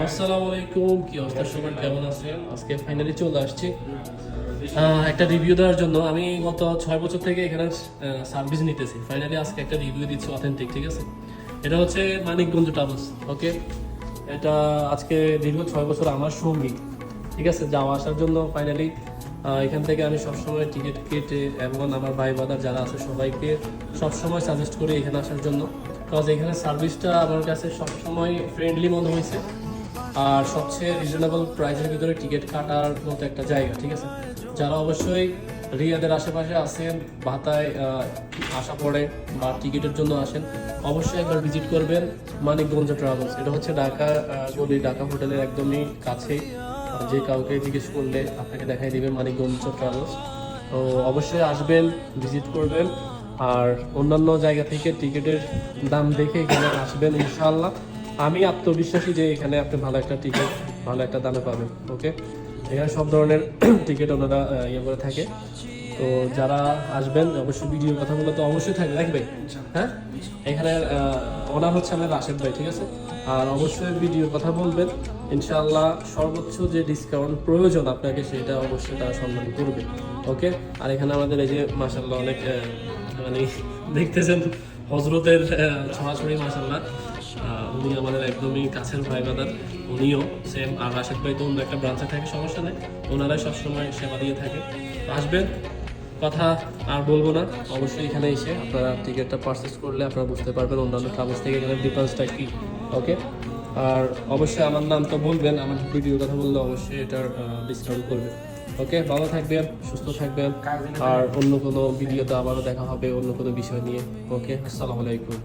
আসসালামু আলাইকুম, কি অবস্থা সবার, কেমন আছেন? আজকে ফাইনালি চলে আসছি একটা রিভিউ দেওয়ার জন্য। আমি গত 6 বছর থেকে এখানে সার্ভিস নিতেছি। ফাইনালি আজকে একটা রিভিউ দিচ্ছি অথেন্টিক, ঠিক আছে? এটা হচ্ছে মানিকগঞ্জ ট্রাভেলস। ওকে, এটা আজকে দীর্ঘ 6 বছর আমার সঙ্গী, ঠিক আছে, যাওয়া আসার জন্য। ফাইনালি এখান থেকে আমি সবসময় টিকিট কেটে এবং আমার ভাই বাদার যারা আছে সবাইকে সবসময় সাজেস্ট করি এখানে আসার জন্য। বিকজ এখানে সার্ভিসটা আমার কাছে সবসময় ফ্রেন্ডলি মনে হয়েছে, আর সবচেয়ে রিজনেবল প্রাইসের ভিতরে টিকিট কাটার মতো একটা জায়গা, ঠিক আছে? যারা অবশ্যই রিয়াদের আশেপাশে আছেন, ভাতায় আসা পড়ে বা টিকিটের জন্য আসেন, অবশ্যই একবার ভিজিট করবেন মানিকগঞ্জ ট্রাভেলস। এটা হচ্ছে ঢাকা গলি, ঢাকা হোটেলের একদমই কাছেই। যে কাউকে জিজ্ঞেস করলে আপনাকে দেখাই দিবে মানিকগঞ্জ ট্রাভেলস। তো অবশ্যই আসবেন, ভিজিট করবেন, আর অন্যান্য জায়গা থেকে টিকিটের দাম দেখে এখানে আসবেন ইনশাআল্লাহ। আমি আত্মবিশ্বাসী যে এখানে আপনি ভালো একটা টিকিট ভালো একটা দামে পাবেন। ওকে, এখানে সব ধরনের টিকিট ওনারা ইয়ে করে থাকে। তো যারা আসবেন অবশ্যই ভিডিওর কথাগুলো তো অবশ্যই থাকবে। হ্যাঁ, এখানে ওনার হচ্ছে আমার রাশেদ ভাই, ঠিক আছে? আর অবশ্যই ভিডিওর কথা বলবেন, ইনশাআল্লাহ সর্বোচ্চ যে ডিসকাউন্ট প্রয়োজন আপনাকে সেটা অবশ্যই তারা সম্মান করবে। ওকে, আর এখানে আমাদের এই যে মাশাআল্লাহ অনেক মানে দেখতেছেন হজরতের ছড়াছড়ি, মাশাআল্লাহ। উনি আমাদের একদমই কাছের ভাই বাদার, উনিও সেম। আর রাশেদ ভাই তো অন্য একটা ব্রাঞ্চে থাকে, সমস্যা নেই, ওনারাই সবসময় সেবা দিয়ে থাকে। আসবেন, কথা আর বলবো না। অবশ্যই এখানে এসে আপনারা টিকিটটা পারচেস করলে আপনারা বুঝতে পারবেন অন্যান্য ট্রাভেলস থেকে এখানে ডিফারেন্সটা কী। ওকে, আর অবশ্যই আমার নাম তো বলবেন, আমার ভিডিওর কথা বললে অবশ্যই এটার ডিসকাউন্ট করবেন। ওকে, ভালো থাকবেন, সুস্থ থাকবেন, আর অন্য কোনো ভিডিওতে আবারও দেখা হবে অন্য কোনো বিষয় নিয়ে। ওকে, আসসালামু আলাইকুম।